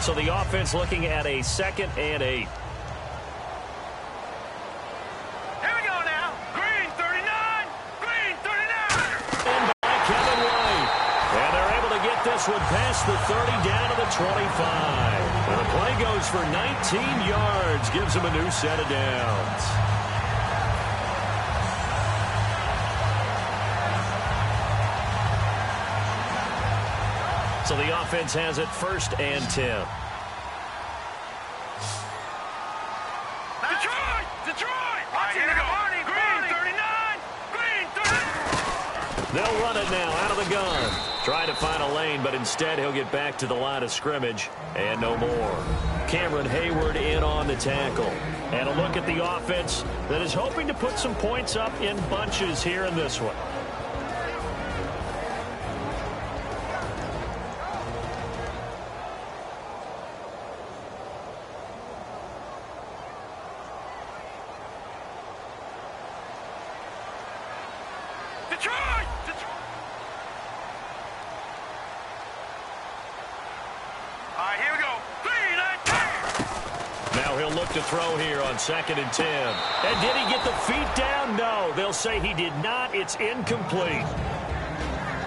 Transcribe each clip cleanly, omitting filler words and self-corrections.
So the offense looking at a 2nd and 8. Here we go now. Green 39. Green 39. And by Kevin White. And they're able to get this one past the 30 down to the 25. And the play goes for 19 yards. Gives them a new set of downs. So the offense has it 1st and 10. Detroit! Detroit! Here we go. Green 39. Green 39. They'll run it now out of the gun. Trying to find a lane, but instead he'll get back to the line of scrimmage. And no more. Cameron Hayward in on the tackle. And a look at the offense that is hoping to put some points up in bunches here in this one. Detroit! Detroit! All right, here we go. 3, 9, 10. Now he'll look to throw here on 2nd and 10. And did he get the feet down? No, they'll say he did not. It's incomplete.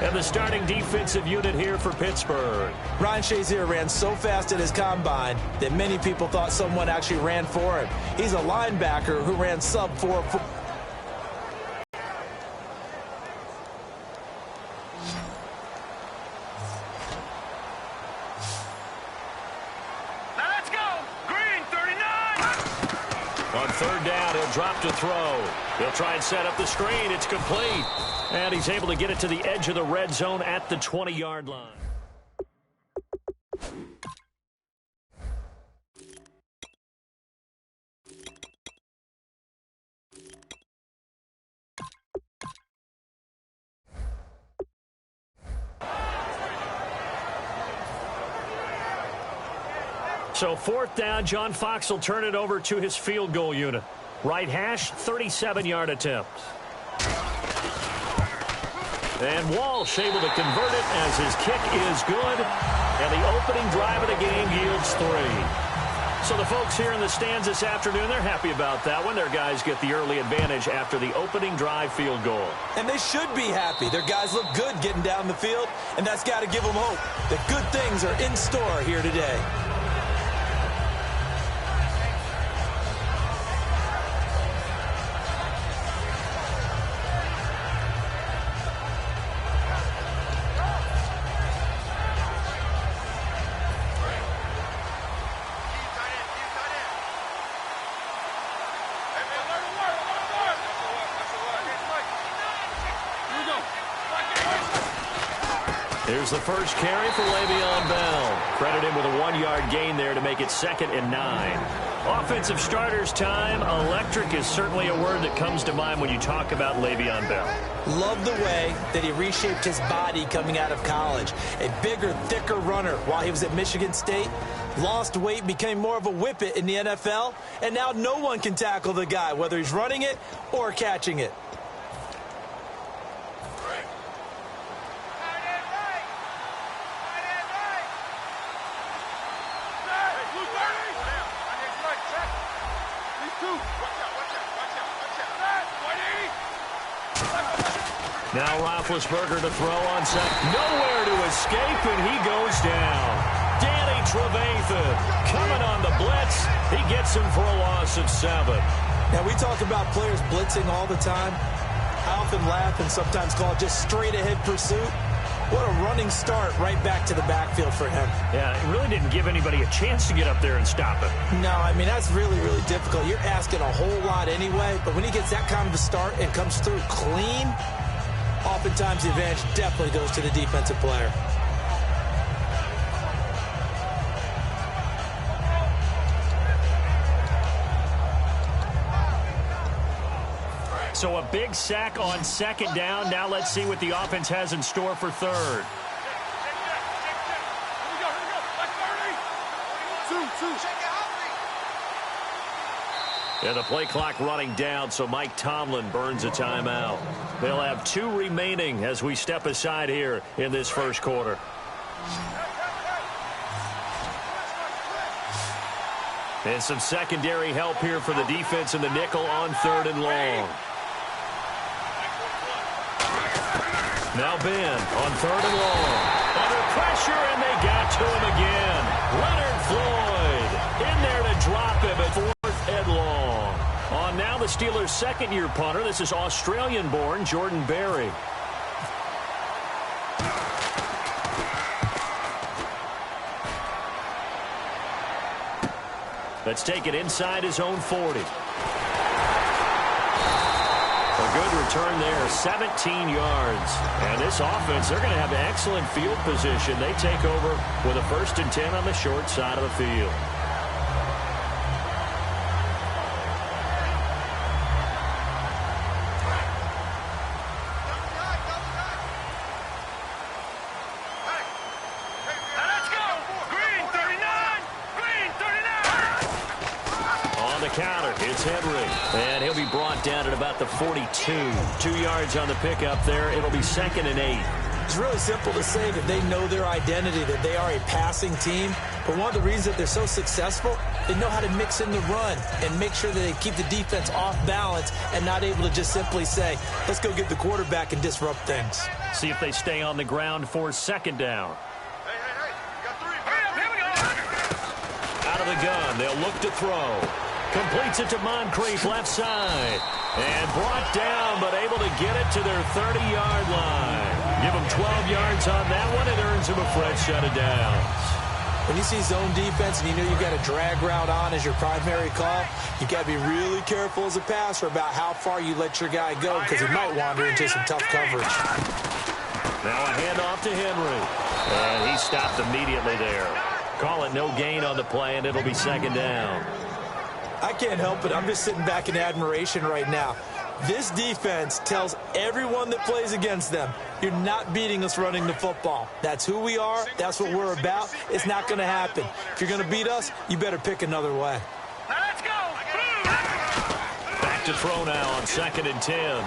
And the starting defensive unit here for Pittsburgh. Ryan Shazier ran so fast at his combine that many people thought someone actually ran for him. He's a linebacker who ran sub-4. On 3rd down, he'll drop to throw. He'll try and set up the screen. It's complete. And he's able to get it to the edge of the red zone at the 20-yard line. So 4th down, John Fox will turn it over to his field goal unit. Right hash, 37-yard attempt. And Walsh able to convert it as his kick is good. And the opening drive of the game yields 3. So the folks here in the stands this afternoon, they're happy about that one. Their guys get the early advantage after the opening drive field goal. And they should be happy. Their guys look good getting down the field, and that's got to give them hope that good things are in store here today. Here's the first carry for Le'Veon Bell. Credit him with a 1-yard gain there to make it 2nd and 9. Offensive starters time. Electric is certainly a word that comes to mind when you talk about Le'Veon Bell. Love the way that he reshaped his body coming out of college. A bigger, thicker runner while he was at Michigan State. Lost weight, became more of a whippet in the NFL. And now no one can tackle the guy, whether he's running it or catching it. Now Roethlisberger to throw on set. Nowhere to escape, and he goes down. Danny Trevathan coming on the blitz. He gets him for a loss of 7. Now, we talk about players blitzing all the time. I often laugh and sometimes call it just straight-ahead pursuit. What a running start right back to the backfield for him. Yeah, it really didn't give anybody a chance to get up there and stop him. No, I mean, that's really, really difficult. You're asking a whole lot anyway, but when he gets that kind of a start and comes through clean, oftentimes the advantage definitely goes to the defensive player. So a big sack on 2nd down. Now let's see what the offense has in store for 3rd. And the play clock running down, so Mike Tomlin burns a timeout. They'll have 2 remaining as we step aside here in this first quarter. And some secondary help here for the defense in the nickel on 3rd and long. Now Ben on 3rd and long. Under pressure, and they got to him again. Leonard Floyd in there to drop him at 4th and long. On now the Steelers' second-year punter. This is Australian-born Jordan Berry. Let's take it inside his own 40. A good return there, 17 yards. And this offense, they're going to have excellent field position. They take over with a 1st and 10 on the short side of the field. And he'll be brought down at about the 42. 2 yards on the pickup there. It'll be 2nd and 8. It's really simple to say that they know their identity, that they are a passing team. But one of the reasons that they're so successful, they know how to mix in the run and make sure that they keep the defense off balance and not able to just simply say, let's go get the quarterback and disrupt things. See if they stay on the ground for 2nd down. Hey, you got 3. Here we go. Out of the gun, they'll look to throw. Completes it to Moncrief, left side. And brought down, but able to get it to their 30-yard line. Give them 12 yards on that one. It earns them a fresh set of downs. When you see zone defense and you know you've got a drag route on as your primary call, you've got to be really careful as a passer about how far you let your guy go because he might wander into some tough coverage. Now a handoff to Henry. And he stopped immediately there. Call it no gain on the play, and it'll be 2nd down. I can't help it. I'm just sitting back in admiration right now. This defense tells everyone that plays against them, you're not beating us running the football. That's who we are. That's what we're about. It's not going to happen. If you're going to beat us, you better pick another way. Let's go. Back to throw now on 2nd and 10.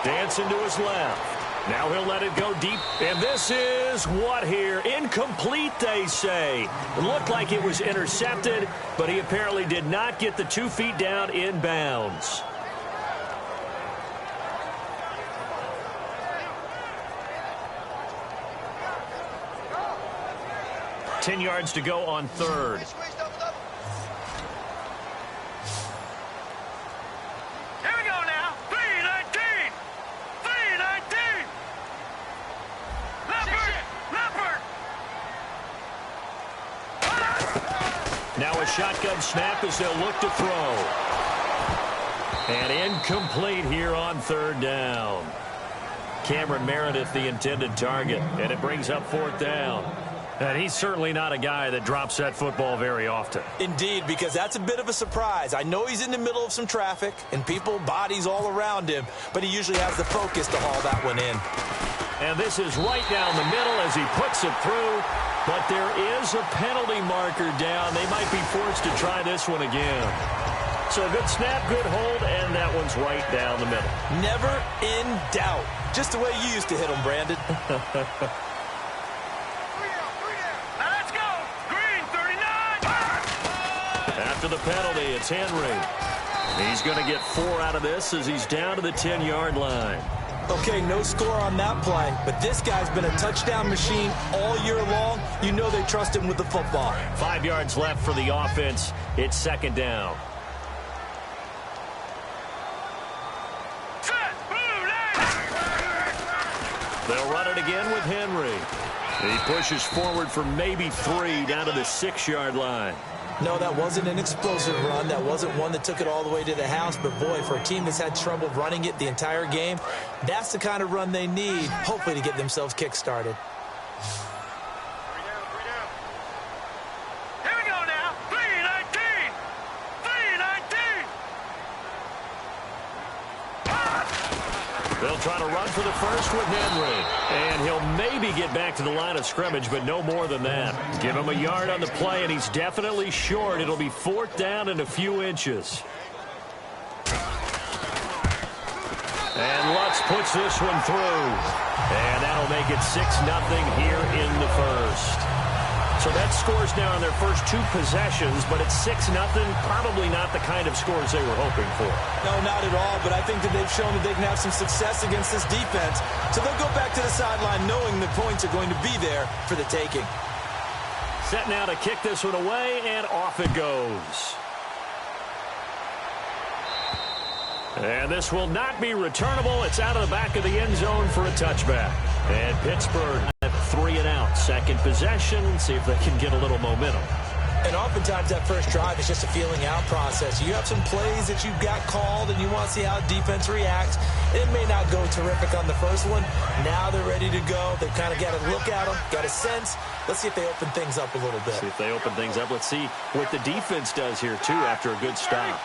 Dancing to his left. Now he'll let it go deep. And this is what here? Incomplete, they say. It looked like it was intercepted, but he apparently did not get the 2 feet down in bounds. Ten yards to go on 3rd. Here we go now. 3-19. 3-19. Leopard. Now a shotgun snap as they'll look to throw. And incomplete here on 3rd down. Cameron Meredith, the intended target, and it brings up 4th down. And he's certainly not a guy that drops that football very often. Indeed, because that's a bit of a surprise. I know he's in the middle of some traffic and people, bodies all around him, but he usually has the focus to haul that one in. And this is right down the middle as he puts it through. But there is a penalty marker down. They might be forced to try this one again. So good snap, good hold, and that one's right down the middle. Never in doubt. Just the way you used to hit them, Brandon. After the penalty, it's Henry. He's going to get 4 out of this as he's down to the 10-yard line. Okay, no score on that play, but this guy's been a touchdown machine all year long. You know they trust him with the football. 5 yards left for the offense. It's 2nd down. They'll run it again with Henry. He pushes forward for maybe 3 down to the 6-yard line. No, that wasn't an explosive run. That wasn't one that took it all the way to the house. But, boy, for a team that's had trouble running it the entire game, that's the kind of run they need, hopefully, to get themselves kick-started. Here we go now. 3-19. 3-19. They'll try to run for the first with Henry. And he'll maybe get back to the line of scrimmage, but no more than that. Give him a yard on the play, and he's definitely short. It'll be 4th down and a few inches. And Lutz puts this one through. And that'll make it 6-0 here in the first. So that scores now on their first 2 possessions, but it's 6-0. Probably not the kind of scores they were hoping for. No, not at all, but I think that they've shown that they can have some success against this defense. So they'll go back to the sideline knowing the points are going to be there for the taking. Set now to kick this one away, and off it goes. And this will not be returnable. It's out of the back of the end zone for a touchback. And Pittsburgh have 3 and out. Second possession. See if they can get a little momentum. And oftentimes that first drive is just a feeling out process. You have some plays that you've got called and you want to see how defense reacts. It may not go terrific on the first one. Now they're ready to go. They've kind of got a look at them, got a sense. Let's see if they open things up a little bit. See if they open things up. Let's see what the defense does here, too, after a good stop.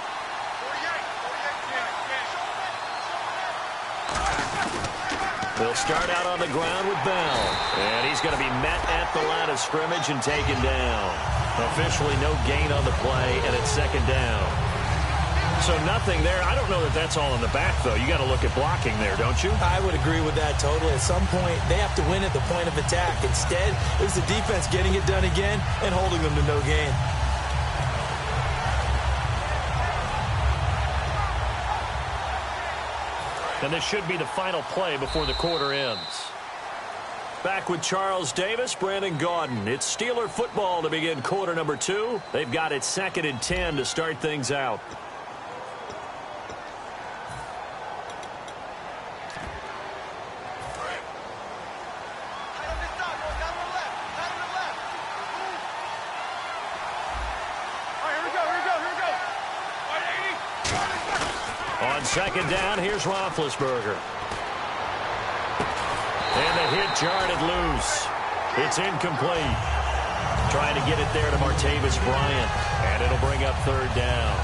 They'll start out on the ground with Bell. And he's going to be met at the line of scrimmage and taken down. Officially no gain on the play, and it's second down. So nothing there. I don't know that that's all in the back, though. You got to look at blocking there, don't you? I would agree with that totally. At some point, they have to win at the point of attack. Instead, it was the defense getting it done again and holding them to no gain. And this should be the final play before the quarter ends. Back with Charles Davis, Brandon Gaudin. It's Steeler football to begin quarter number 2. They've got it 2nd and 10 to start things out. On second down, here's Roethlisberger. And the hit jarred it loose. It's incomplete. Trying to get it there to Martavis Bryant. And it'll bring up 3rd down.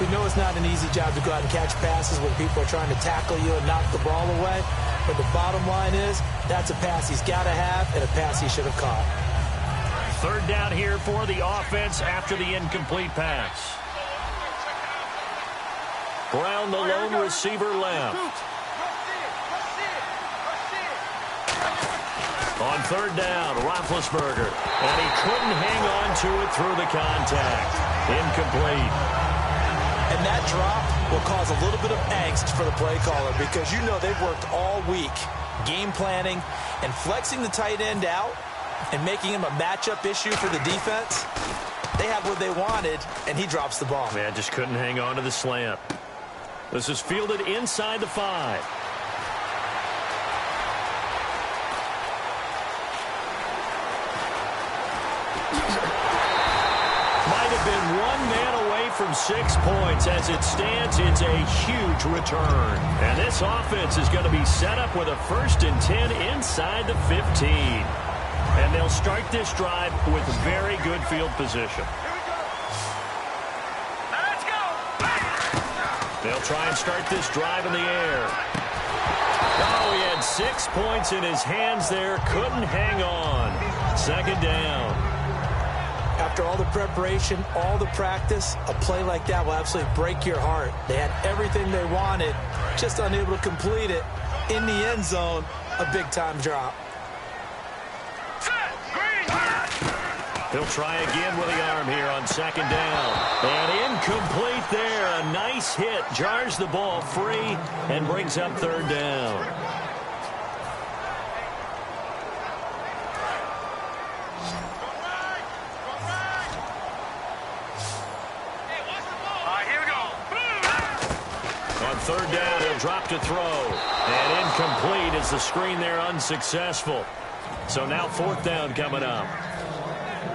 We know it's not an easy job to go out and catch passes when people are trying to tackle you and knock the ball away. But the bottom line is, that's a pass he's got to have and a pass he should have caught. 3rd down here for the offense after the incomplete pass. Brown, the lone receiver, left. On 3rd down, Roethlisberger. And he couldn't hang on to it through the contact. Incomplete. And that drop will cause a little bit of angst for the play caller because you know they've worked all week game planning and flexing the tight end out and making him a matchup issue for the defense. They have what they wanted, and he drops the ball. Man, just couldn't hang on to the slant. This is fielded inside the 5. Might have been 1 man away from 6 points. As it stands, it's a huge return. And this offense is going to be set up with a 1st and 10 inside the 15. And they'll start this drive with very good field position. They'll try and start this drive in the air. Oh, he had 6 points in his hands there. Couldn't hang on. 2nd down. After all the preparation, all the practice, a play like that will absolutely break your heart. They had everything they wanted, just unable to complete it. In the end zone, a big-time drop. He'll try again with the arm here on 2nd down. And incomplete there. A nice hit. Jars the ball free and brings up 3rd down. Here we go. On 3rd down, he'll drop to throw. And incomplete as the screen there unsuccessful. So now 4th down coming up.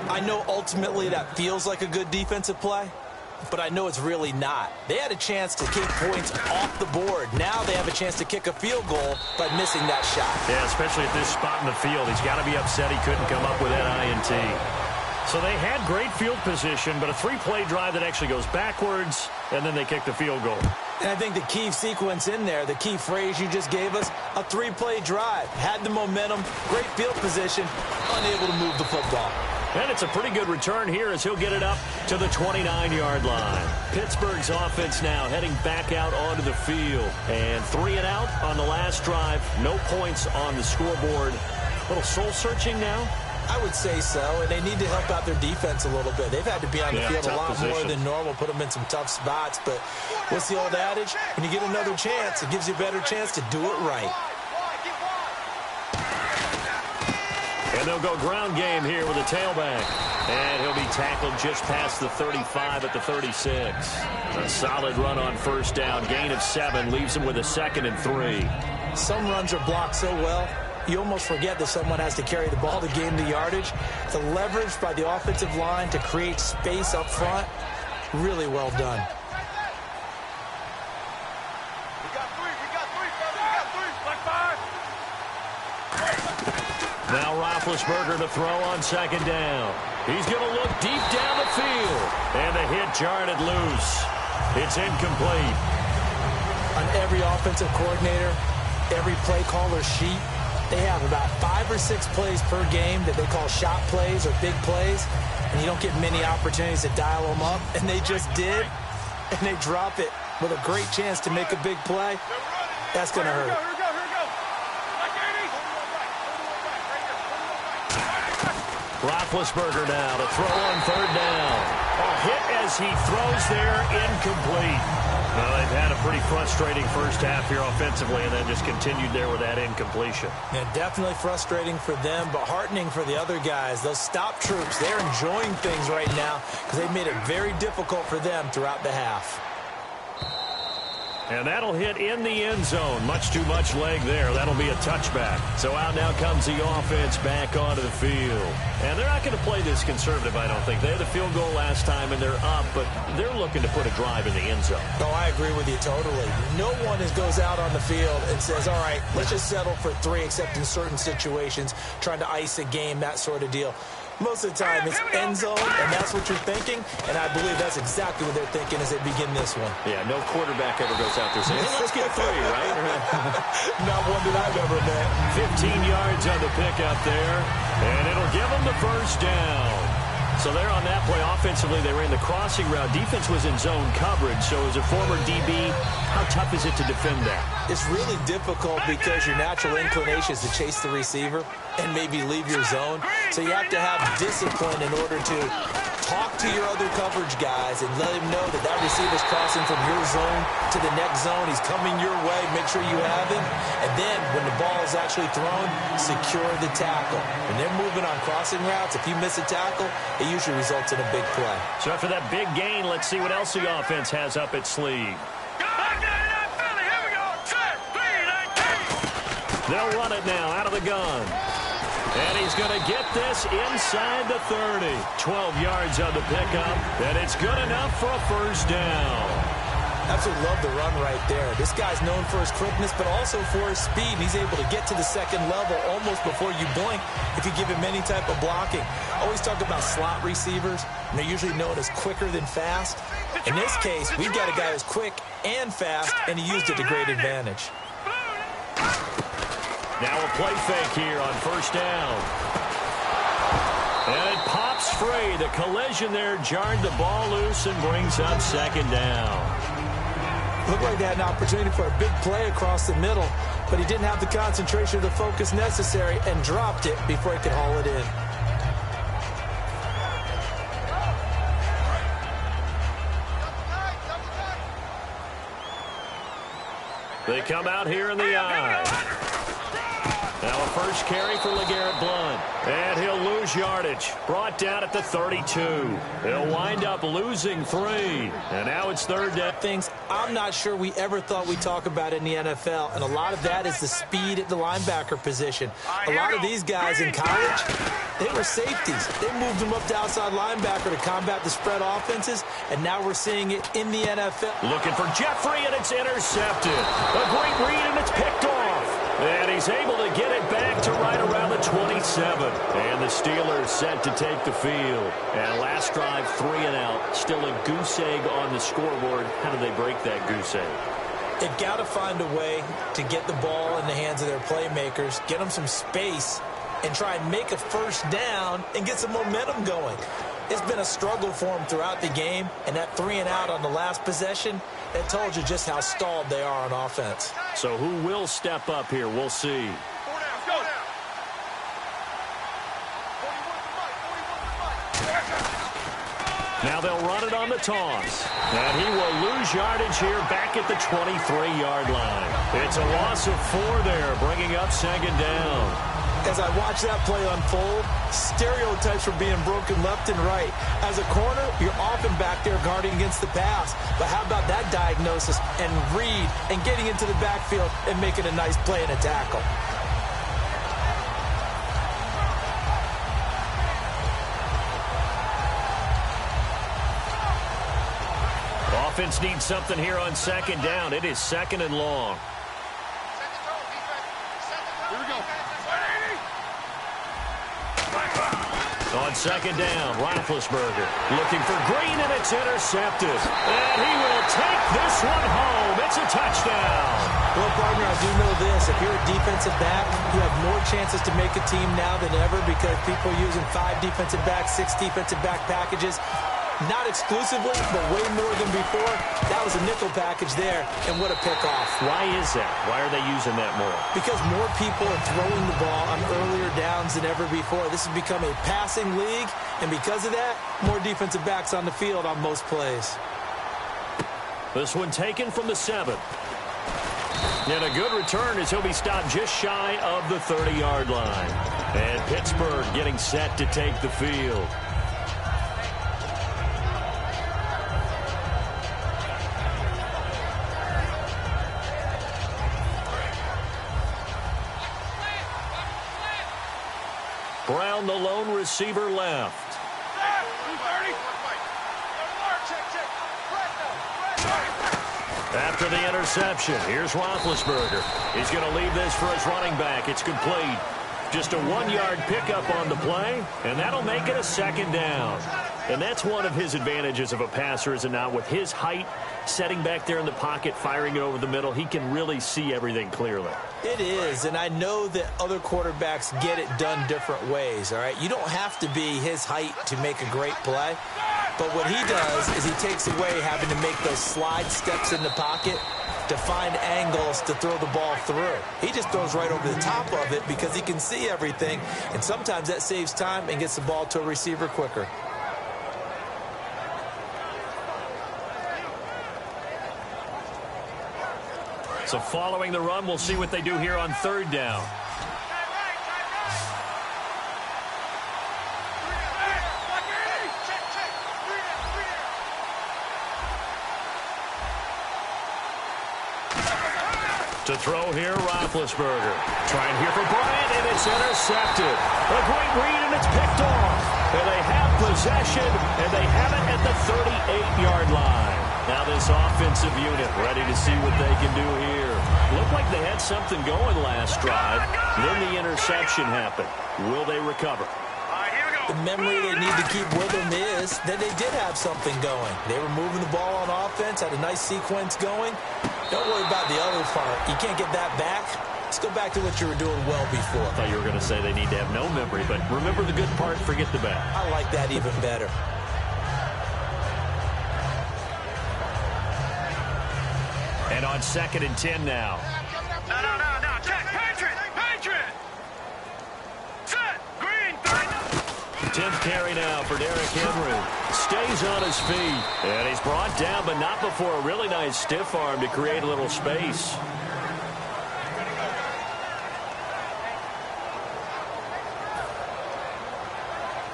I know ultimately that feels like a good defensive play, but I know it's really not. They had a chance to kick points off the board. Now they have a chance to kick a field goal by missing that shot. Yeah, especially at this spot in the field. He's got to be upset he couldn't come up with that INT. So they had great field position, but a 3-play drive that actually goes backwards, and then they kick the field goal. And I think the key sequence in there, the key phrase you just gave us, a 3-play drive. Had the momentum, great field position, unable to move the football. And it's a pretty good return here as he'll get it up to the 29-yard line. Pittsburgh's offense now heading back out onto the field. And 3 and out on the last drive. No points on the scoreboard. A little soul-searching now. I would say so, and they need to help out their defense a little bit. They've had to be on the field a lot more than normal, put them in some tough spots. But what's the old adage? When you get another chance, it gives you a better chance to do it right. And they'll go ground game here with a tailback. And he'll be tackled just past the 35 at the 36. A solid run on first down. Gain of 7 leaves him with a 2nd and 3. Some runs are blocked so well, you almost forget that someone has to carry the ball to gain the yardage. The leverage by the offensive line to create space up front, really well done. Now Roethlisberger to throw on 2nd down. He's going to look deep down the field. And the hit jarred it loose. It's incomplete. On every offensive coordinator, every play caller sheet, they have about 5 or 6 plays per game that they call shot plays or big plays, and you don't get many opportunities to dial them up, and they just did, and they drop it with a great chance to make a big play. That's going to hurt. Roethlisberger now to throw on 3rd down. A hit as he throws there, incomplete. Well, they've had a pretty frustrating first half here offensively and then just continued there with that incompletion. Yeah, definitely frustrating for them, but heartening for the other guys. Those stop troops, they're enjoying things right now because they've made it very difficult for them throughout the half. And that'll hit in the end zone. Much too much leg there. That'll be a touchback. So out now comes the offense back onto the field. And they're not going to play this conservative, I don't think. They had the field goal last time, and they're up, but they're looking to put a drive in the end zone. Oh, I agree with you totally. No one goes out on the field and says, all right, let's just settle for 3, except in certain situations, trying to ice a game, that sort of deal. Most of the time, it's end zone, and that's what you're thinking, and I believe that's exactly what they're thinking as they begin this one. Yeah, no quarterback ever goes out there saying, hey, let's get 3, right? Not one that I've ever met. 15 yards on the pickup there, and it'll give them the first down. So there on that play, offensively, they ran the crossing route. Defense was in zone coverage, so as a former DB, how tough is it to defend that? It's really difficult because your natural inclination is to chase the receiver and maybe leave your zone. So you have to have discipline in order to talk to your other coverage guys and let him know that that receiver's crossing from your zone to the next zone. He's coming your way. Make sure you have him. And then when the ball is actually thrown, secure the tackle. When they're moving on crossing routes, if you miss a tackle, it usually results in a big play. So after that big gain, let's see what else the offense has up its sleeve. They'll run it now out of the gun. And he's going to get this inside the 30. 12 yards on the pickup, and it's good enough for a first down. Absolutely love the run right there. This guy's known for his quickness, but also for his speed. He's able to get to the second level almost before you blink if you give him any type of blocking. I always talk about slot receivers, and they're usually known as quicker than fast. In this case, we've got a guy who's quick and fast, and he used it to great advantage. Now a play fake here on first down. And it pops free. The collision there jarred the ball loose and brings up second down. Looked like they had an opportunity for a big play across the middle, but he didn't have the concentration or the focus necessary and dropped it before he could haul it in. They come out here in the eye. Now a first carry for LeGarrette Blount. And he'll lose yardage. Brought down at the 32. He'll wind up losing 3. And now it's third down. Things I'm not sure we ever thought we'd talk about in the NFL. And a lot of that is the speed at the linebacker position. A lot of these guys in college, they were safeties. They moved them up to outside linebacker to combat the spread offenses. And now we're seeing it in the NFL. Looking for Jeffrey, and it's intercepted. A great read, and it's picked off. And he's able to get it back to right around the 27. And the Steelers set to take the field. And last drive, 3 and out. Still a goose egg on the scoreboard. How do they break that goose egg? They've got to find a way to get the ball in the hands of their playmakers, get them some space, and try and make a first down and get some momentum going. It's been a struggle for them throughout the game, and that 3 and out on the last possession, it told you just how stalled they are on offense. So who will step up here? We'll see. Now they'll run it on the toss. And he will lose yardage here back at the 23-yard line. It's a loss of 4 there, bringing up second down. As I watch that play unfold, stereotypes were being broken left and right. As a corner, you're often back there guarding against the pass. But how about that diagnosis and read and getting into the backfield and making a nice play and a tackle? Offense needs something here on second down. It is second and long. Here we go. On second down, Roethlisberger looking for Green, and it's intercepted. And he will take this one home. It's a touchdown. Well, partner, I do know this. If you're a defensive back, you have more chances to make a team now than ever because people are using 5 defensive backs, 6 defensive back packages. Not exclusively, but way more than before. That was a nickel package there, and what a pickoff. Why is that? Why are they using that more? Because more people are throwing the ball on earlier downs than ever before. This has become a passing league, and because of that, more defensive backs on the field on most plays. This one taken from the 7. And a good return as he'll be stopped just shy of the 30-yard line. And Pittsburgh getting set to take the field. Brown, the lone receiver, left. After the interception, here's Roethlisberger. He's going to leave this for his running back. It's complete. Just a 1-yard pickup on the play, and that'll make it a second down. And that's one of his advantages of a passer, is it not? With his height, setting back there in the pocket, firing it over the middle, he can really see everything clearly. It is, and I know that other quarterbacks get it done different ways, all right? You don't have to be his height to make a great play, but what he does is he takes away having to make those slide steps in the pocket to find angles to throw the ball through. He just throws right over the top of it because he can see everything, and sometimes that saves time and gets the ball to a receiver quicker. So following the run, we'll see what they do here on third down. To throw here, Roethlisberger. Trying here for Bryant, and it's intercepted. A great read, and it's picked off. And they have possession, and they have it at the 38-yard line. Now this offensive unit ready to see what they can do here. Looked like they had something going last drive. Then the interception happened. Will they recover? The memory they need to keep with them is that they did have something going. They were moving the ball on offense, had a nice sequence going. Don't worry about the other part. You can't get that back. Let's go back to what you were doing well before. I thought you were going to say they need to have no memory, but remember the good part, forget the bad. I like that even better. And on 2nd and 10 now. No. Check. Patriot. Set. Green. 10th carry now for Derrick Henry. Stays on his feet. And he's brought down, but not before a really nice stiff arm to create a little space.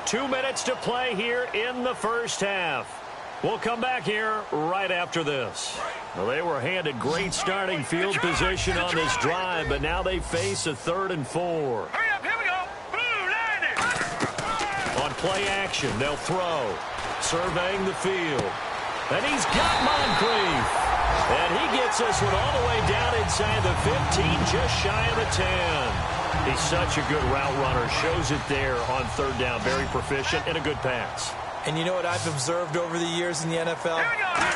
Two minutes to play here in the first half. We'll come back here right after this. Well, they were handed great starting field position on this drive, but now they face a 3rd and 4. Hurry up. Here we go. Blue landing. On play action, they'll throw. Surveying the field. And he's got Moncrief. And he gets this one all the way down inside the 15, just shy of the 10. He's such a good route runner. Shows it there on 3rd down. Very proficient and a good pass. And you know what I've observed over the years in the NFL?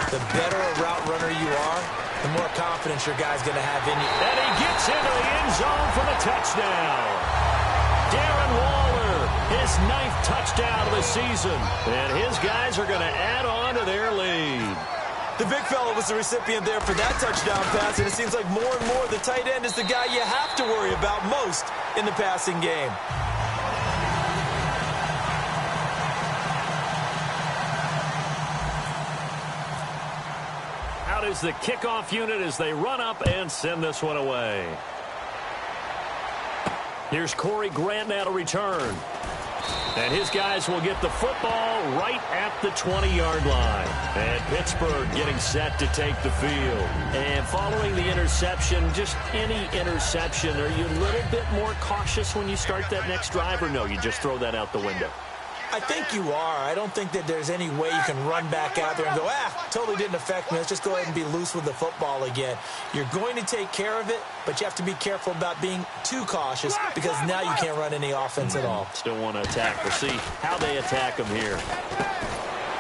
The better a route runner you are, the more confidence your guy's going to have in you. And he gets into the end zone for the touchdown. Darren Waller, his 9th touchdown of the season. And his guys are going to add on to their lead. The big fella was the recipient there for that touchdown pass, and it seems like more and more the tight end is the guy you have to worry about most in the passing game. is the kickoff unit as they run up and send this one away. Here's Corey Grant now to return. And his guys will get the football right at the 20-yard line. And Pittsburgh getting set to take the field. And following the interception, just any interception, are you a little bit more cautious when you start that next drive, or no, you just throw that out the window? I think you are. I don't think that there's any way you can run back out there and go, totally didn't affect me. Let's just go ahead and be loose with the football again. You're going to take care of it, but you have to be careful about being too cautious because now you can't run any offense at all. Still want to attack. We'll see how they attack them here.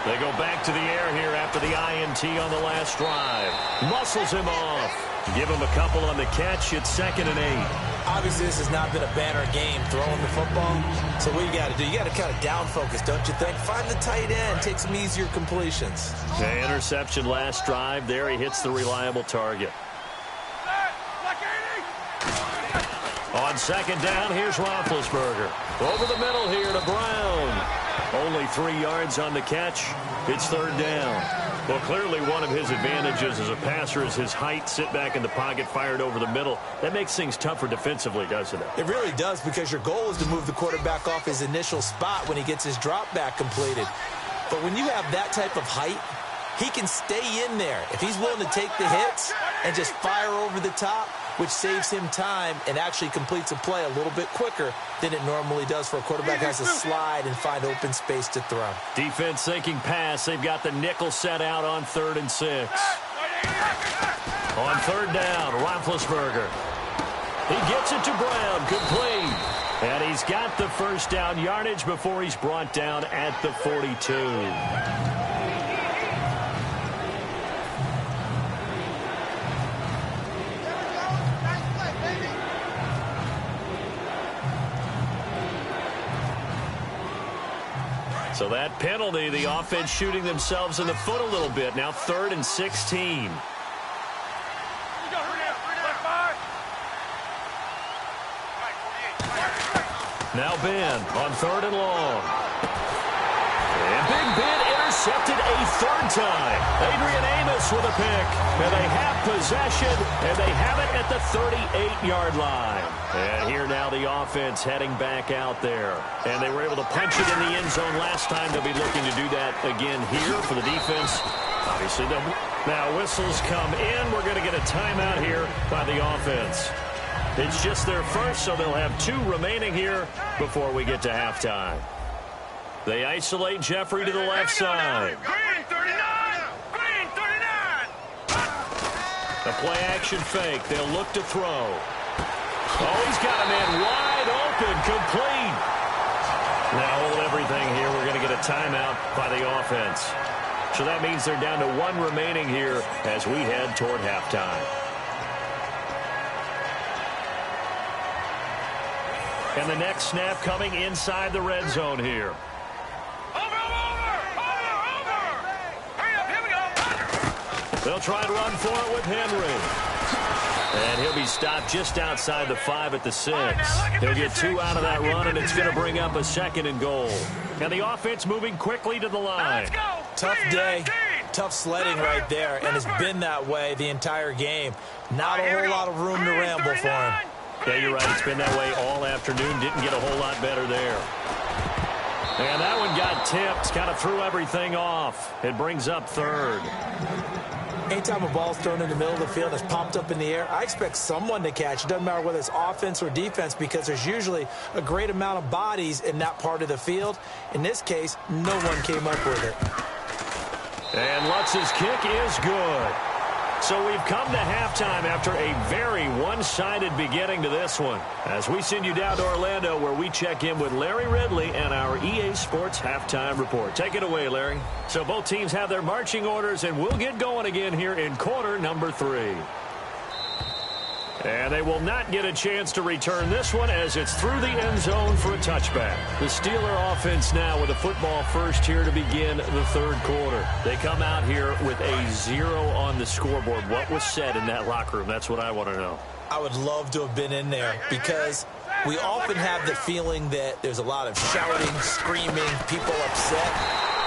They go back to the air here after the INT on the last drive. Muscles him off. Give him a couple on the catch. It's 2nd and 8. Obviously, this has not been a banner game throwing the football. So what you got to do, you got to kind of down focus, don't you think? Find the tight end, take some easier completions. The interception last drive. There he hits the reliable target. On 2nd down, here's Roethlisberger. Over the middle here to Brown. Only 3 yards on the catch. It's 3rd down. Well, clearly one of his advantages as a passer is his height. Sit back in the pocket, fired over the middle. That makes things tougher defensively, doesn't it? It really does, because your goal is to move the quarterback off his initial spot when he gets his drop back completed. But when you have that type of height, he can stay in there. If he's willing to take the hits and just fire over the top, which saves him time and actually completes a play a little bit quicker than it normally does for a quarterback who has to slide and find open space to throw. Defense thinking pass. They've got the nickel set out on 3rd and 6. On 3rd down, Roethlisberger. He gets it to Brown, complete. And he's got the 1st down yardage before he's brought down at the 42. So that penalty, the offense shooting themselves in the foot a little bit. Now 3rd and 16. Now Ben on 3rd and long. And Big Ben intercepted a 3rd time. Adrian Amos with a pick. And they have possession, and they have it at the 38-yard line. And here now the offense heading back out there. And they were able to punch it in the end zone last time. They'll be looking to do that again here for the defense. Obviously, now whistles come in. We're going to get a timeout here by the offense. It's just their first, so they'll have 2 remaining here before we get to halftime. They isolate Jeffrey to the left side. Green 39! Green 39! A play-action fake. They'll look to throw. Oh, he's got a man wide open, complete. Now hold everything here. We're going to get a timeout by the offense. So that means they're down to 1 remaining here as we head toward halftime. And the next snap coming inside the red zone here. They'll try and run for it with Henry. And he'll be stopped just outside the 5 at the 6. He'll get 2 out of that run, and it's going to bring up a 2nd and goal. And the offense moving quickly to the line. Tough day, tough sledding right there, and it's been that way the entire game. Not a whole lot of room to ramble for him. Yeah, you're right. It's been that way all afternoon. Didn't get a whole lot better there. And that one got tipped. Kind of threw everything off. It brings up 3rd. Anytime a ball's thrown in the middle of the field and it's popped up in the air, I expect someone to catch. It doesn't matter whether it's offense or defense, because there's usually a great amount of bodies in that part of the field. In this case, no one came up with it. And Lutz's kick is good. So we've come to halftime after a very one-sided beginning to this one. As we send you down to Orlando, where we check in with Larry Ridley and our EA Sports Halftime Report. Take it away, Larry. So both teams have their marching orders, and we'll get going again here in quarter number 3. And they will not get a chance to return this one as it's through the end zone for a touchback. The Steeler offense now with a football first here to begin the 3rd quarter. They come out here with a 0 on the scoreboard. What was said in that locker room? That's what I want to know. I would love to have been in there, because we often have the feeling that there's a lot of shouting, screaming, people upset.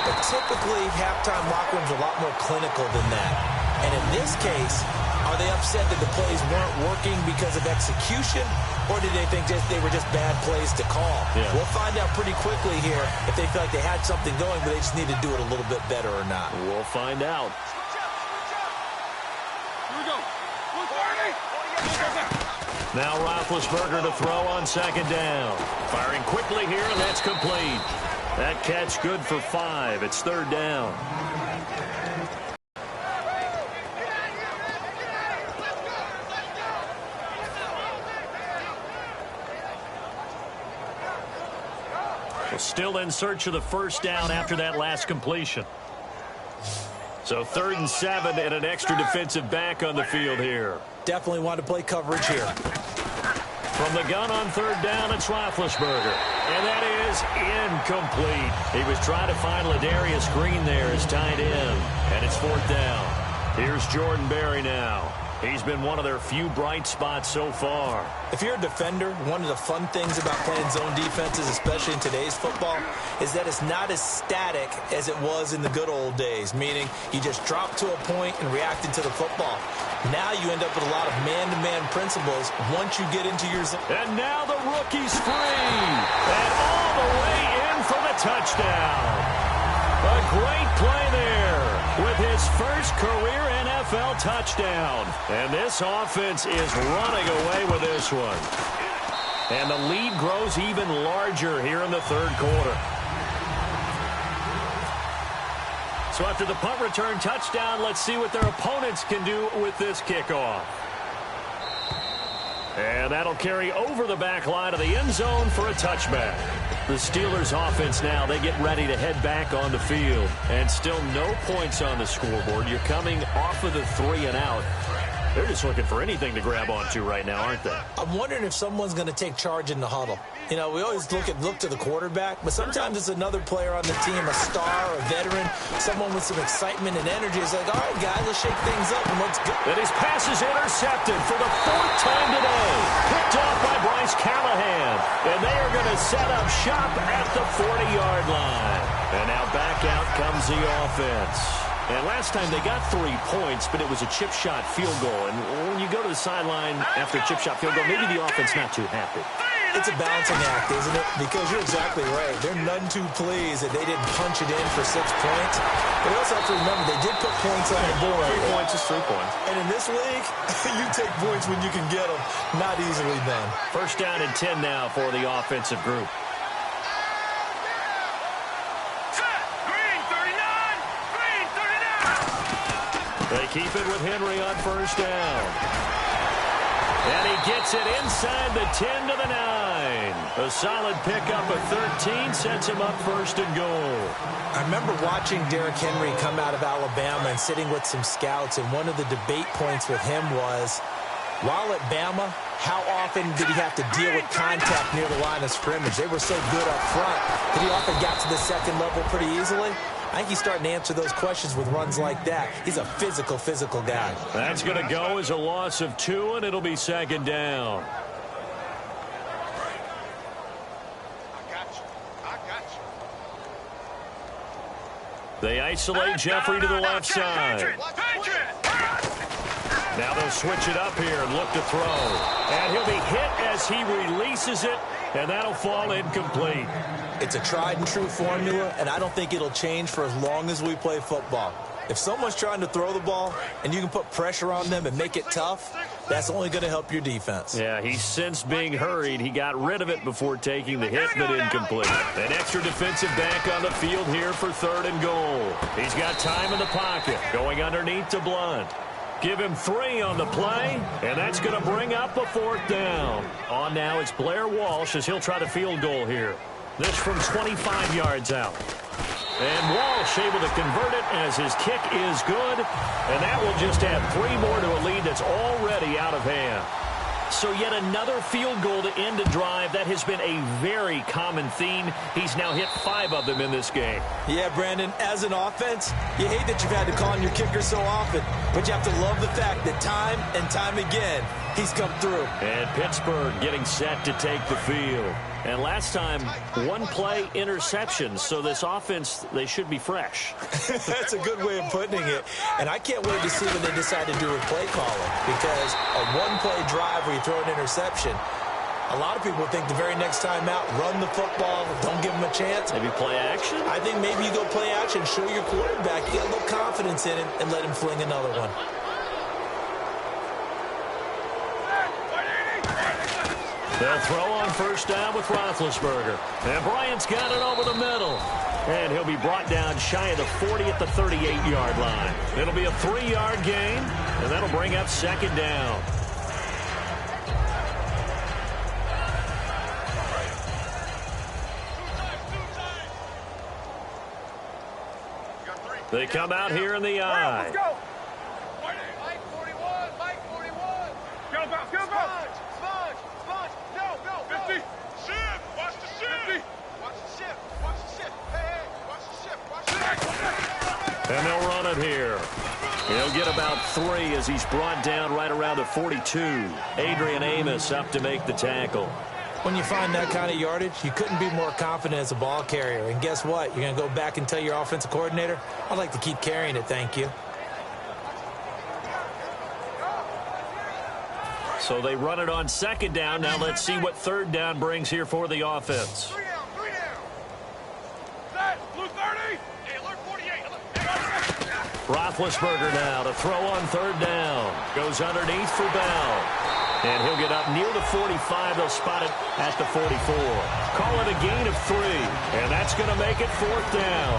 But typically, halftime locker rooms are a lot more clinical than that. And in this case, are they upset that the plays weren't working because of execution, or did they think they were just bad plays to call? Yeah. We'll find out pretty quickly here if they feel like they had something going, but they just need to do it a little bit better or not. We'll find out. Here we go. Now Roethlisberger to throw on second down. Firing quickly here, and that's complete. That catch good for 5. It's third down. Well, still in search of the first down after that last completion. So 3rd and 7 and an extra defensive back on the field here. Definitely want to play coverage here. From the gun on third down, it's Roethlisberger. And that is incomplete. He was trying to find Ladarius Green there as tight end. And it's 4th down. Here's Jordan Berry now. He's been one of their few bright spots so far. If you're a defender, one of the fun things about playing zone defenses, especially in today's football, is that it's not as static as it was in the good old days, meaning you just drop to a point and react into the football. Now you end up with a lot of man-to-man principles once you get into your zone. And now the rookie's free. And all the way in for the touchdown. A great play there with his first career NFL touchdown. And this offense is running away with this one. And the lead grows even larger here in the third quarter. So after the punt return touchdown, let's see what their opponents can do with this kickoff. And that'll carry over the back line of the end zone for a touchback. The Steelers offense now, they get ready to head back on the field. And still no points on the scoreboard. You're coming off of the 3 and out. They're just looking for anything to grab onto right now, aren't they? I'm wondering if someone's going to take charge in the huddle. You know, we always look to the quarterback, but sometimes it's another player on the team, a star, a veteran, someone with some excitement and energy. It's like, all right, guys, let's shake things up and let's go. And his pass is intercepted for the 4th time today. Picked off by Bryce Callahan. And they are going to set up shop at the 40-yard line. And now back out comes the offense. And last time they got 3 points, but it was a chip shot field goal. And when you go to the sideline after a chip shot field goal, maybe the offense not too happy. It's a balancing act, isn't it? Because you're exactly right. They're none too pleased that they didn't punch it in for 6 points. But you also have to remember they did put points on the board. 3 points is 3 points. And in this league, you take points when you can get them. Not easily done. First down and 10 now for the offensive group. They keep it with Henry on first down. And he gets it inside the 10 to the 9. A solid pickup of 13 sets him up 1st and goal. I remember watching Derrick Henry come out of Alabama and sitting with some scouts, and one of the debate points with him was, while at Bama, how often did he have to deal with contact near the line of scrimmage? They were so good up front that he often got to the second level pretty easily. I think he's starting to answer those questions with runs like that. He's a physical guy. That's going to go as a loss of 2, and it'll be 2nd down. They isolate Jeffrey to the left side. Now they'll switch it up here and look to throw. And he'll be hit as he releases it, and that'll fall incomplete. It's a tried-and-true formula, and I don't think it'll change for as long as we play football. If someone's trying to throw the ball and you can put pressure on them and make it tough, that's only going to help your defense. Yeah, he's sensed being hurried. He got rid of it before taking the hit, but incomplete. An extra defensive back on the field here for 3rd and goal. He's got time in the pocket, going underneath to Blunt. Give him 3 on the play, and that's going to bring up a 4th down. On now, it's Blair Walsh as he'll try the field goal here. This from 25 yards out. And Walsh able to convert it as his kick is good. And that will just add 3 more to a lead that's already out of hand. So yet another field goal to end a drive. That has been a very common theme. He's now hit 5 of them in this game. Yeah, Brandon, as an offense, you hate that you've had to call on your kicker so often. But you have to love the fact that time and time again, He's come through. And Pittsburgh getting set to take the field. And last time, one-play interception. So this offense, they should be fresh. That's a good way of putting it. And I can't wait to see what they decide to do with play calling. Because a one-play drive where you throw an interception, a lot of people think the very next time out, run the football, don't give them a chance. Maybe play action? I think maybe you go play action, show your quarterback, get a little confidence in him, and let him fling another one. They'll throw on first down with Roethlisberger. And Bryant's got it over the middle. And he'll be brought down shy of the 40 at the 38-yard line. It'll be a 3-yard gain, and that'll bring up second down. They come out here in the eye. Let's go. Mike 41, Mike 41. Go, go, go, go. Sponge, go. 50. Shift, watch the shift. 50. Watch the shift. Hey, watch the shift. And they'll run it here. He'll get about 3 as he's brought down right around the 42. Adrian Amos up to make the tackle. When you find that kind of yardage, you couldn't be more confident as a ball carrier. And guess what? You're going to go back and tell your offensive coordinator, I'd like to keep carrying it, thank you. So they run it on second down. Now let's see what third down brings here for the offense. 3 down. Set, blue 30. Hey, alert 48. Roethlisberger now to throw on third down. Goes underneath for Bell. And he'll get up near the 45. They'll spot it at the 44. Call it a gain of 3. And that's going to make it fourth down.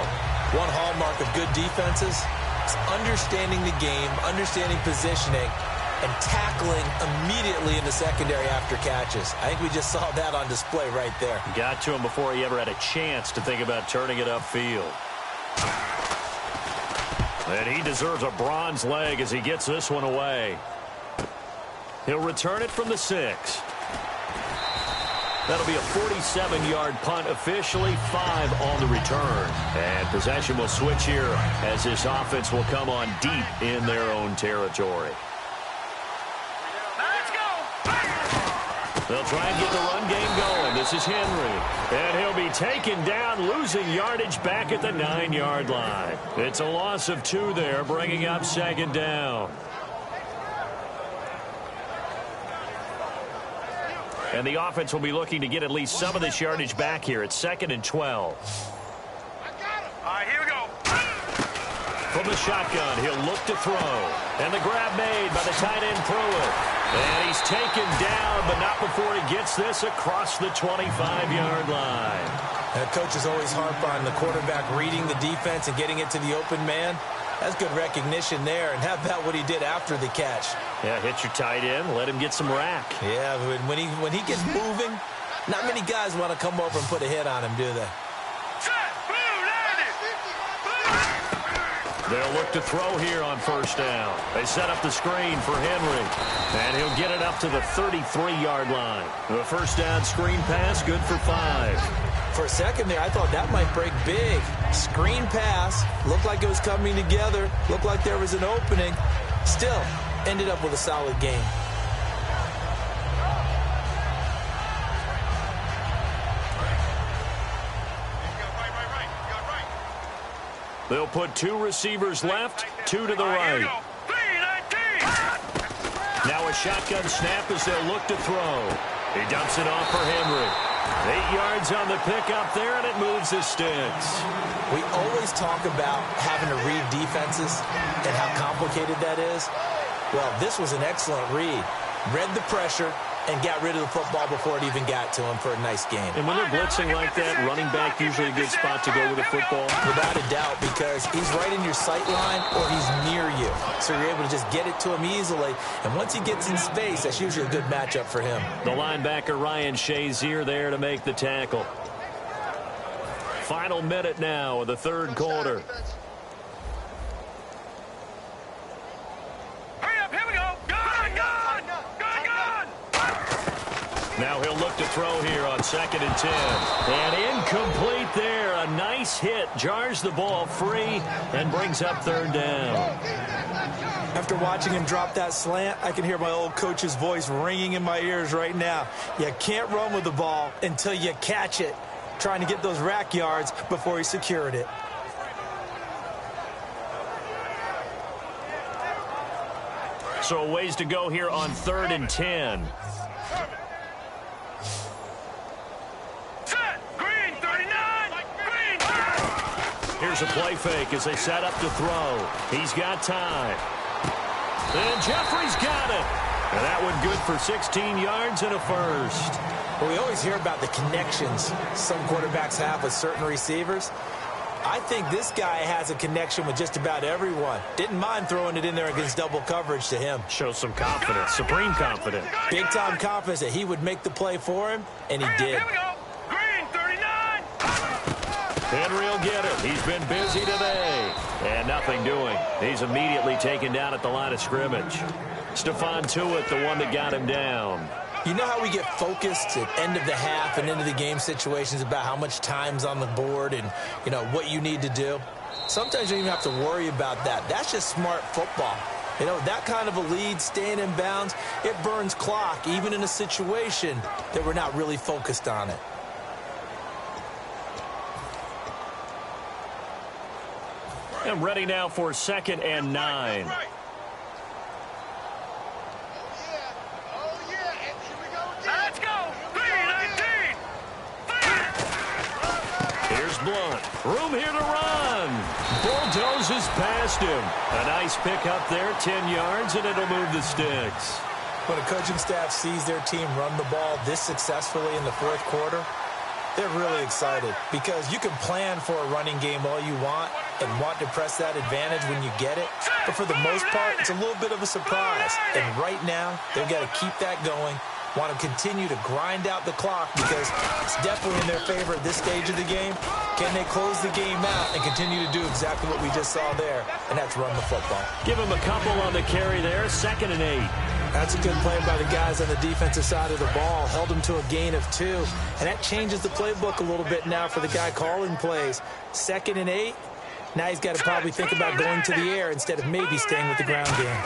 One hallmark of good defenses is understanding the game, understanding positioning, and tackling immediately in the secondary after catches. I think we just saw that on display right there. Got to him before he ever had a chance to think about turning it upfield. And he deserves a bronze leg as he gets this one away. He'll return it from the 6. That'll be a 47-yard punt, officially 5 on the return. And possession will switch here as this offense will come on deep in their own territory. Let's go. They'll try and get the run game going. This is Henry. And he'll be taken down, losing yardage back at the 9-yard line. It's a loss of 2 there, bringing up second down. And the offense will be looking to get at least some of this yardage back here. It's 2nd and 12. I got him. All right, here we go. From the shotgun, he'll look to throw. And the grab made by the tight end Pruitt. And he's taken down, but not before he gets this across the 25-yard line. Coach is always harp on the quarterback reading the defense and getting it to the open man. That's good recognition there. And how about what he did after the catch? Yeah, hit your tight end, let him get some rack. Yeah, when he gets moving, not many guys want to come over and put a hit on him, do they? Set, blue, landed. They'll look to throw here on first down. They set up the screen for Henry. And he'll get it up to the 33-yard line. The first down screen pass, good for 5. For a second there, I thought that might break big. Screen pass, looked like it was coming together, looked like there was an opening. Still, ended up with a solid game. They'll put 2 receivers left, 2 to the right. Now a shotgun snap as they'll look to throw. He dumps it off for Henry. 8 yards on the pickup there, and it moves the sticks. We always talk about having to read defenses and how complicated that is. Well, this was an excellent read. Read the pressure and got rid of the football before it even got to him for a nice game. And when they're blitzing like that, running back usually a good spot to go with the football? Without a doubt, because he's right in your sight line or he's near you. So you're able to just get it to him easily. And once he gets in space, that's usually a good matchup for him. The linebacker, Ryan Shazier, there to make the tackle. Final minute now of the third quarter. Now he'll look to throw here on 2nd and 10. And incomplete there. A nice hit. Jars the ball free and brings up third down. After watching him drop that slant, I can hear my old coach's voice ringing in my ears right now. You can't run with the ball until you catch it. Trying to get those rack yards before he secured it. So a ways to go here on 3rd and 10. Here's a play fake as they set up to throw. He's got time. And Jeffrey's got it. And that one good for 16 yards and a first. Well, we always hear about the connections some quarterbacks have with certain receivers. I think this guy has a connection with just about everyone. Didn't mind throwing it in there against double coverage to him. Shows some confidence, supreme confidence. Big-time confidence that he would make the play for him, and he did. Here we go. Green, 39. Henry will get it. He's been busy today. And nothing doing. He's immediately taken down at the line of scrimmage. Stephon Tuitt, the one that got him down. You know how we get focused at end of the half and into the game situations about how much time's on the board and, you know, what you need to do? Sometimes you don't even have to worry about that. That's just smart football. You know, that kind of a lead, staying in bounds, it burns clock, even in a situation that we're not really focused on it. And ready now for 2nd and 9. Blunt. Room here to run. Bulldozes past him. A nice pick up there, 10 yards, and it'll move the sticks. When a coaching staff sees their team run the ball this successfully in the 4th quarter, they're really excited because you can plan for a running game all you want and want to press that advantage when you get it. But for the most part, it's a little bit of a surprise. And right now, they've got to keep that going. Want to continue to grind out the clock because it's definitely in their favor at this stage of the game. Can they close the game out and continue to do exactly what we just saw there, and that's run the football? Give him a couple on the carry there, 2nd and 8. That's a good play by the guys on the defensive side of the ball. Held him to a gain of 2, and that changes the playbook a little bit now for the guy calling plays. 2nd and 8, now he's got to probably think about going to the air instead of maybe staying with the ground game.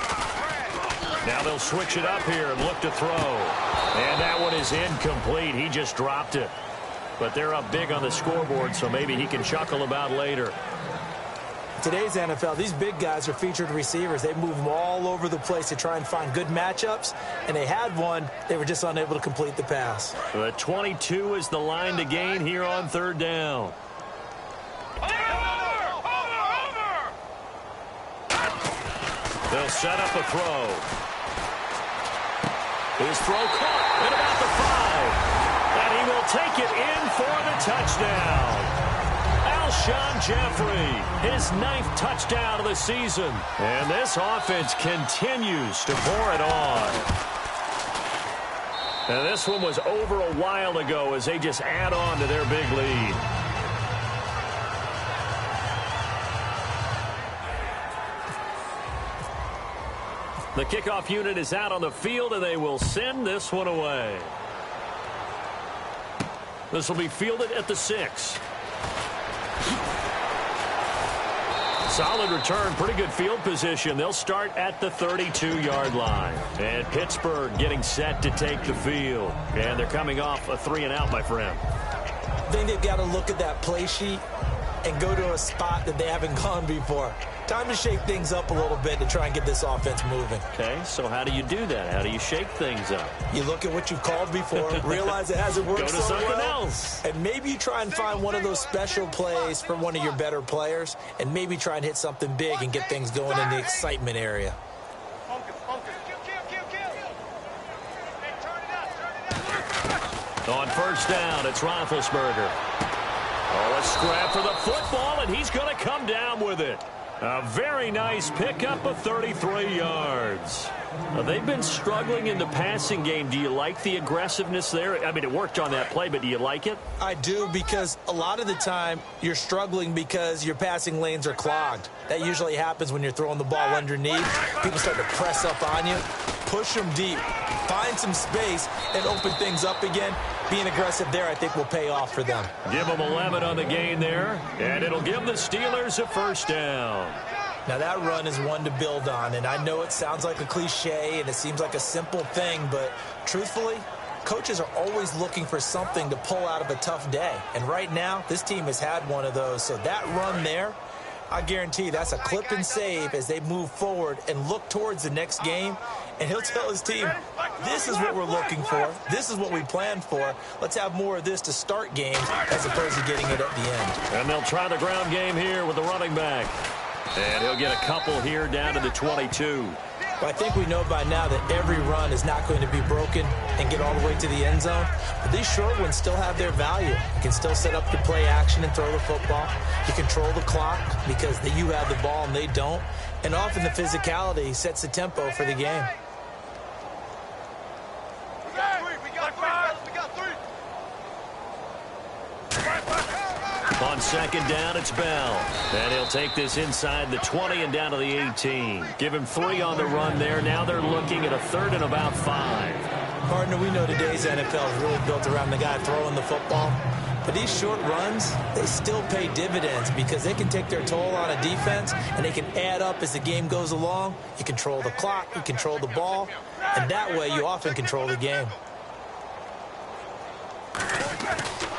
Now they'll switch it up here and look to throw. And that one is incomplete. He just dropped it. But they're up big on the scoreboard, so maybe he can chuckle about later. Today's NFL, these big guys are featured receivers. They move them all over the place to try and find good matchups. And they had one. They were just unable to complete the pass. The 22 is the line to gain here on 3rd down. They'll set up a throw. His throw caught at about the 5. And he will take it in for the touchdown. Alshon Jeffrey, his 9th touchdown of the season. And this offense continues to pour it on. And this one was over a while ago as they just add on to their big lead. The kickoff unit is out on the field, and they will send this one away. This will be fielded at the 6. Solid return, pretty good field position. They'll start at the 32-yard line. And Pittsburgh getting set to take the field. And they're coming off a 3-and-out, my friend. I think they've got to look at that play sheet and go to a spot that they haven't gone before. Time to shake things up a little bit to try and get this offense moving. Okay, so how do you do that? How do you shake things up? You look at what you've called before, realize it hasn't worked so well. Go to something else. And maybe you try and find one of those special plays for one of your better players, and maybe try and hit something big and get things going in the excitement area. On 1st down, it's Roethlisberger. Oh, a scrap for the football, and he's going to come down with it. A very nice pickup of 33 yards. They've been struggling in the passing game. Do you like the aggressiveness there? I mean, it worked on that play, but do you like it? I do, because a lot of the time you're struggling because your passing lanes are clogged. That usually happens when you're throwing the ball underneath. People start to press up on you. Push them deep. Find some space and open things up again. Being aggressive there, I think, will pay off for them. Give them 11 on the gain there, and it'll give the Steelers a 1st down. Now that run is one to build on, and I know it sounds like a cliche and it seems like a simple thing, but truthfully, coaches are always looking for something to pull out of a tough day. And right now, this team has had one of those. So that run there, I guarantee that's a clip and save as they move forward and look towards the next game. And he'll tell his team, this is what we're looking for. This is what we planned for. Let's have more of this to start games as opposed to getting it at the end. And they'll try the ground game here with the running back. And he'll get a couple here down to the 22. Well, I think we know by now that every run is not going to be broken and get all the way to the end zone. But these short ones still have their value. You can still set up the play action and throw the football. You control the clock because you have the ball and they don't. And often the physicality sets the tempo for the game. On second down, it's Bell. And he'll take this inside the 20 and down to the 18. Give him 3 on the run there. Now they're looking at a 3rd and about 5. Partner, we know today's NFL is really built around the guy throwing the football. But these short runs, they still pay dividends because they can take their toll on a defense and they can add up as the game goes along. You control the clock, you control the ball, and that way you often control the game.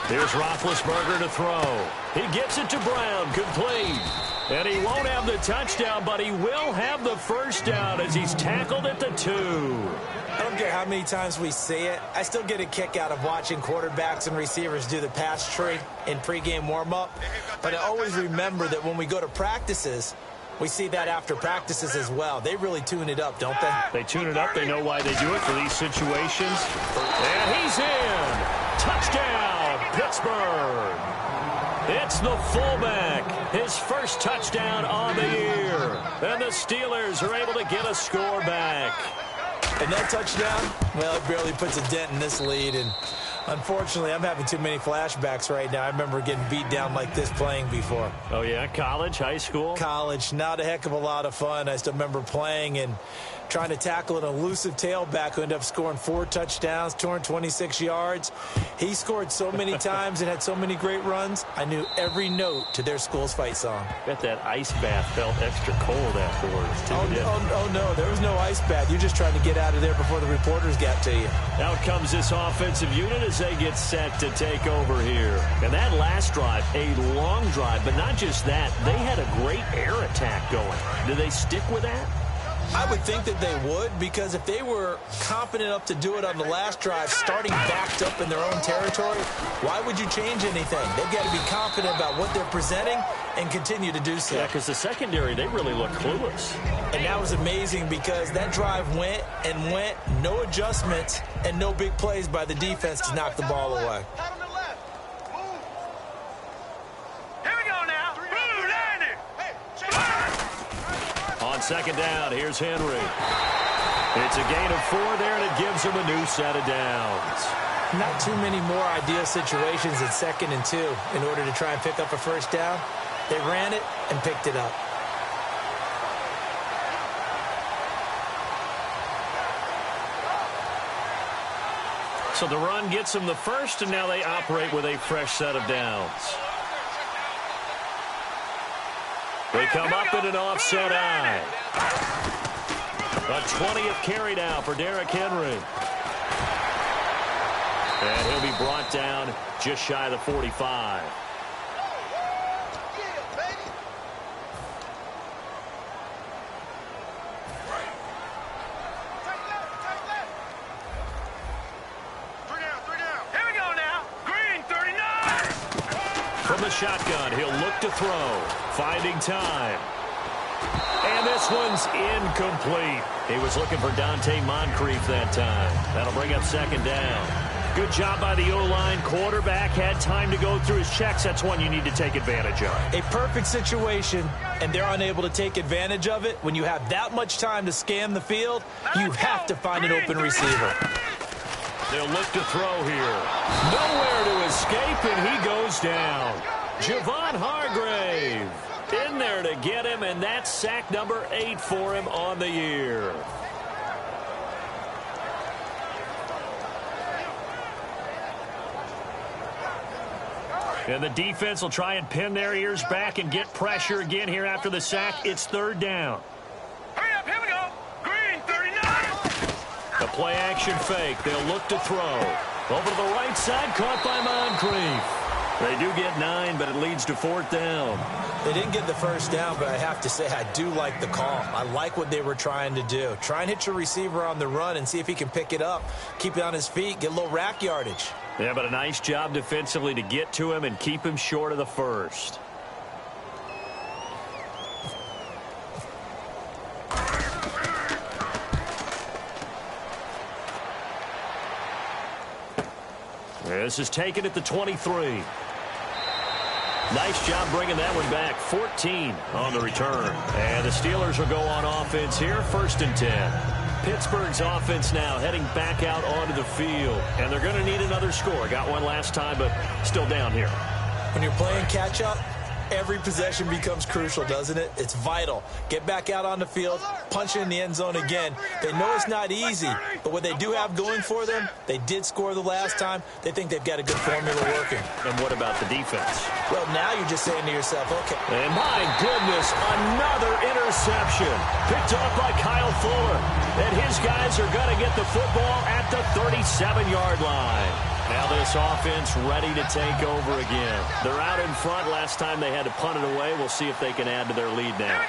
Here's Roethlisberger to throw. He gets it to Brown, complete. And he won't have the touchdown, but he will have the first down as he's tackled at the 2. I don't care how many times we see it. I still get a kick out of watching quarterbacks and receivers do the pass tree in pregame warm-up. But I always remember that when we go to practices, we see that after practices as well. They really tune it up, don't they? They tune it up. They know why they do it for these situations. And he's in. Touchdown, Pittsburgh. It's the fullback. His first touchdown on the year. And the Steelers are able to get a score back. And that touchdown, well, it barely puts a dent in this lead. And unfortunately, I'm having too many flashbacks right now. I remember getting beat down like this playing before. Oh, yeah? College, high school? College. Not a heck of a lot of fun. I still remember playing and trying to tackle an elusive tailback who ended up scoring 4 touchdowns, 226 yards. He scored so many times and had so many great runs, I knew every note to their school's fight song. Bet that ice bath felt extra cold afterwards, too. Oh, no, there was no ice bath. You're just trying to get out of there before the reporters got to you. Out comes this offensive unit as they get set to take over here. And that last drive, a long drive, but not just that. They had a great air attack going. Do they stick with that? I would think that they would, because if they were confident enough to do it on the last drive, starting backed up in their own territory, why would you change anything? They've got to be confident about what they're presenting and continue to do so. Yeah, because the secondary, they really look clueless. And that was amazing because that drive went and went, no adjustments, and no big plays by the defense to knock the ball away. On second down, here's Henry. It's a gain of 4 there, and it gives him a new set of downs. Not too many more ideal situations at 2nd and 2 in order to try and pick up a first down. They ran it and picked it up. So the run gets them the first, and now they operate with a fresh set of downs. They come up in an offset eye. A 20th carry now for Derrick Henry. And he'll be brought down just shy of the 45. From the shotgun, he'll look to throw. Finding time. And this one's incomplete. He was looking for Dante Moncrief that time. That'll bring up second down. Good job by the O-line. Quarterback had time to go through his checks. That's one you need to take advantage of. A perfect situation, and they're unable to take advantage of it. When you have that much time to scan the field, you have to find an open receiver. They'll look to throw here. Nowhere to escape, and he goes down. Javon Hargrave in there to get him, and that's sack number 8 for him on the year. And the defense will try and pin their ears back and get pressure again here after the sack. It's third down. Hurry up, here we go. Green, 39. A play-action fake. They'll look to throw. Over to the right side, caught by Moncrief. They do get 9, but it leads to fourth down. They didn't get the first down, but I have to say I do like the call. I like what they were trying to do. Try and hit your receiver on the run and see if he can pick it up. Keep it on his feet, get a little rack yardage. Yeah, but a nice job defensively to get to him and keep him short of the first. This is taken at the 23. Nice job bringing that one back. 14 on the return. And the Steelers will go on offense here, 1st and 10. Pittsburgh's offense now heading back out onto the field. And they're going to need another score. Got one last time, but still down here. When you're playing catch-up, every possession becomes crucial, doesn't it? It's vital. Get back out on the field, punch it in the end zone again. They know it's not easy, but what they do have going for them, they did score the last time. They think they've got a good formula working. And what about the defense? Well, now you're just saying to yourself, okay. And my goodness, another interception. Picked off by Kyle Fuller. And his guys are going to get the football at the 37-yard line. Now this offense ready to take over again. They're out in front. Last time they had to punt it away. We'll see if they can add to their lead now.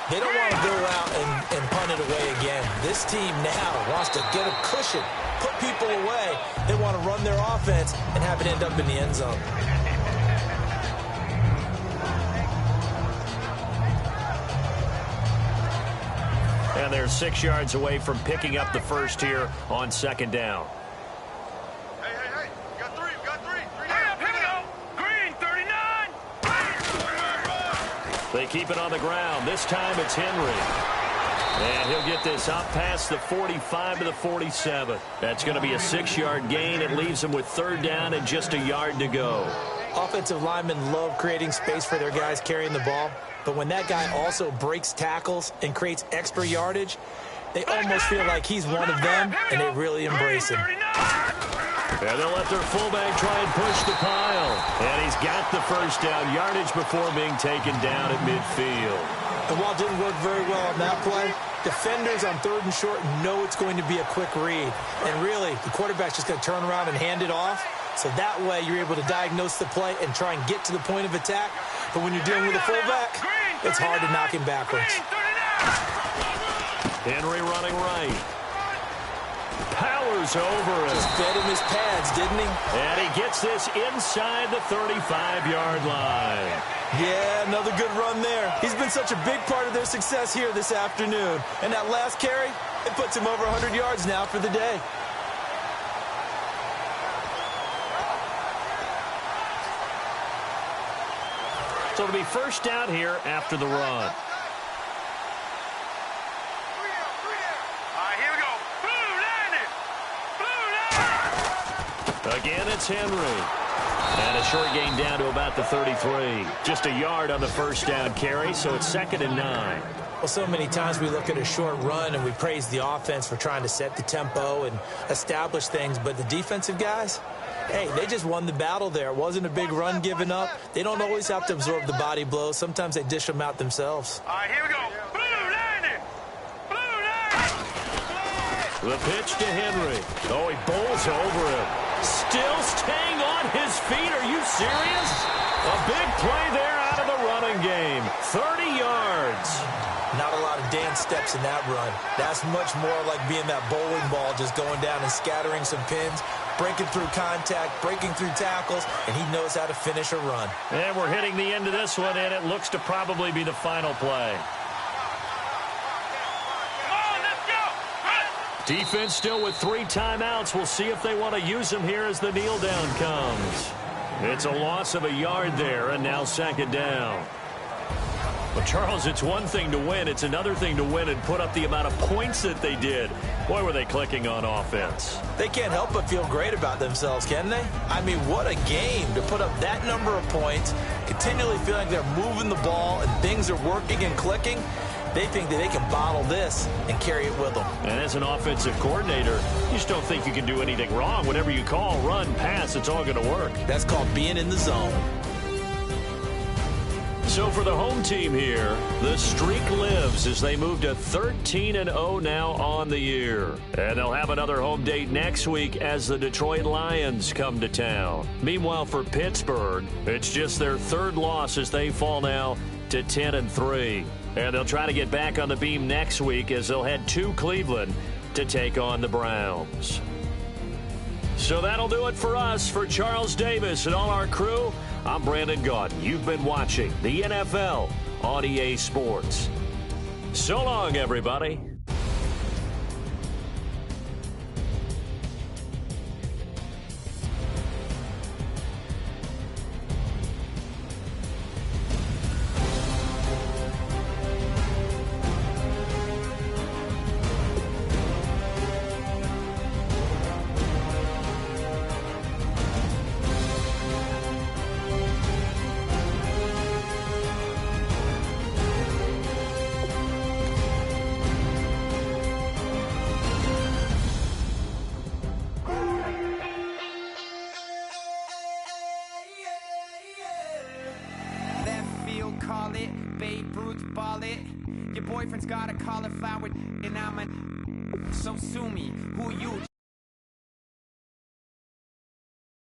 They don't want to go out and punt it away again. This team now wants to get a cushion, put people away. They want to run their offense and have it end up in the end zone. And they're 6 yards away from picking up the first here on 2nd down. Hey, we got three. Hurry up, here we go. Green, 39. They keep it on the ground. This time it's Henry. And he'll get this out past the 45 to the 47. That's going to be a 6-yard gain. It leaves him with 3rd down and just a yard to go. Offensive linemen love creating space for their guys carrying the ball. But when that guy also breaks tackles and creates extra yardage, they almost feel like he's one of them, and they really embrace him. And they'll let their fullback try and push the pile. And he's got the first down yardage before being taken down at midfield. The wall didn't work very well on that play. Defenders on 3rd and short know it's going to be a quick read. And really, the quarterback's just going to turn around and hand it off. So that way you're able to diagnose the play and try and get to the point of attack. But when you're dealing with a fullback, it's hard to knock him backwards. Henry running right. Powers over it. Just fed him his pads, didn't he? And he gets this inside the 35-yard line. Yeah, another good run there. He's been such a big part of their success here this afternoon. And that last carry, it puts him over 100 yards now for the day. So it'll be first down here after the run. All right, here we go. Blue landed. Again, it's Henry. And a short gain down to about the 33. Just a yard on the first down carry, so it's 2nd and 9. Well, so many times we look at a short run and we praise the offense for trying to set the tempo and establish things, but the defensive guys, hey, they just won the battle there. It wasn't a big run given up. They don't always have to absorb the body blows. Sometimes they dish them out themselves. All right, here we go. Blue landed. The pitch to Henry. Oh, he bowls over him. Still staying on his feet. Are you serious? A big play there out of the running game. 30 yards. Not a lot of dance steps in that run. That's much more like being that bowling ball, just going down and scattering some pins, breaking through contact, breaking through tackles, and he knows how to finish a run. And we're hitting the end of this one, and it looks to probably be the final play. Defense still with 3 timeouts. We'll see if they want to use them here as the kneel down comes. It's a loss of a yard there, and now 2nd down. Well, Charles, it's one thing to win. It's another thing to win and put up the amount of points that they did. Boy, were they clicking on offense. They can't help but feel great about themselves, can they? I mean, what a game to put up that number of points, continually feeling like they're moving the ball and things are working and clicking. They think that they can bottle this and carry it with them. And as an offensive coordinator, you just don't think you can do anything wrong. Whatever you call, run, pass, it's all going to work. That's called being in the zone. So for the home team here, the streak lives as they move to 13-0 now on the year. And they'll have another home date next week as the Detroit Lions come to town. Meanwhile, for Pittsburgh, it's just their third loss as they fall now to 10-3. And they'll try to get back on the beam next week as they'll head to Cleveland to take on the Browns. So that'll do it for us. For Charles Davis and all our crew, I'm Brandon Gaudin. You've been watching the NFL on EA Sports. So long, everybody. Call it, Babe Ruth ball it. Your boyfriend's got a cauliflower and I'm a so sue me, who you?